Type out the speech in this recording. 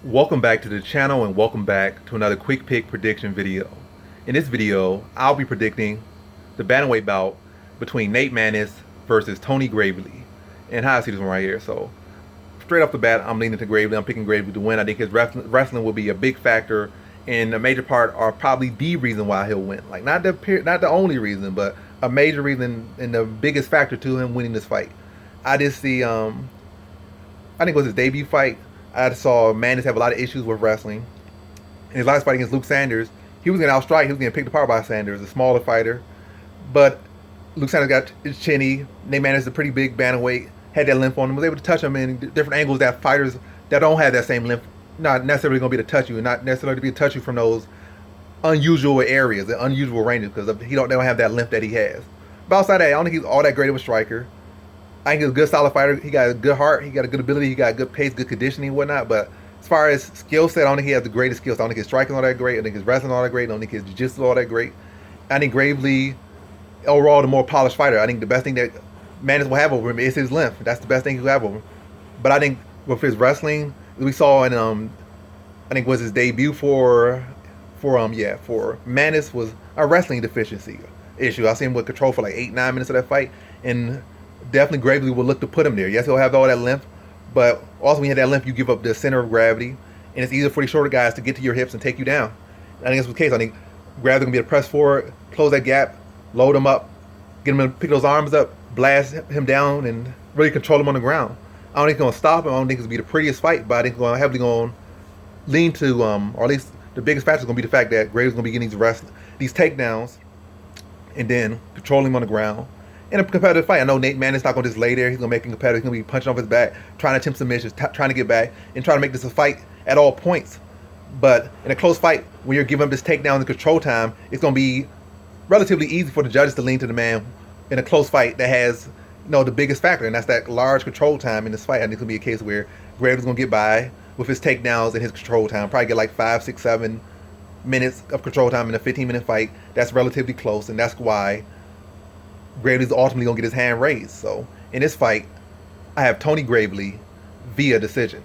Welcome back to the channel and welcome back to another quick pick prediction video. In this video, I'll be predicting the bantamweight bout between Nate Maness versus Tony Gravely. And how I see this one right here. So straight off the bat, I'm leaning to Gravely. I'm picking Gravely to win. I think his wrestling will be a big factor and a major part, or probably the reason why he'll win. Like not the only reason, but a major reason and the biggest factor to him winning this fight. I just see I think it was his debut fight. I saw Maness have a lot of issues with wrestling. In his last fight against Luke Sanders, he was going to outstrike, he was going to pick the apart by Sanders, a smaller fighter. But Luke Sanders got his chinny. Nate Maness is a pretty big bantamweight, had that length on him, was able to touch him in different angles that fighters that don't have that same length, not necessarily going to be able to touch you, and not necessarily to be able to touch you from those unusual areas, the unusual ranges, because they don't have that length that he has. But outside that, I don't think he's all that great of a striker. I think he's a good, solid fighter. He got a good heart. He got a good ability. He got good pace, good conditioning, and whatnot. But as far as skill set, I don't think he has the greatest skill set. I don't think his striking all that great. I think his wrestling all that great. I don't think his jiu-jitsu all that great. I think Gravely, overall, the more polished fighter. I think the best thing that Maness will have over him is his length. That's the best thing he'll have over him. But I think with his wrestling, we saw in I think was his debut for Maness was a wrestling deficiency issue. I seen him with control for like 8-9 minutes of that fight, and definitely Gravely will look to put him there. Yes, he'll have all that length, but also when you have that length, you give up the center of gravity, and it's easier for the shorter guys to get to your hips and take you down. I think that's the case. I think Gravely gonna be able to press forward, close that gap, load him up, get him to pick those arms up, blast him down, and really control him on the ground. I don't think it's gonna stop him. I don't think it's gonna be the prettiest fight, but I think it's gonna heavily gonna lean to, or at least the biggest factor is gonna be the fact that Gravely's gonna be getting these takedowns, and then controlling him on the ground. In a competitive fight, I know Nate Maness not going to just lay there. He's going to make him competitive. He's going to be punching off his back, trying to attempt submissions, trying to get back, and trying to make this a fight at all points. But in a close fight, when you're giving him this takedown and control time, it's going to be relatively easy for the judges to lean to the man in a close fight that has, the biggest factor, and that's that large control time in this fight. I think it's going to be a case where Gravely's going to get by with his takedowns and his control time. Probably get like 5, 6, 7 minutes of control time in a 15-minute fight. That's relatively close, and that's why Gravely's ultimately going to get his hand raised. So in this fight, I have Tony Gravely via decision.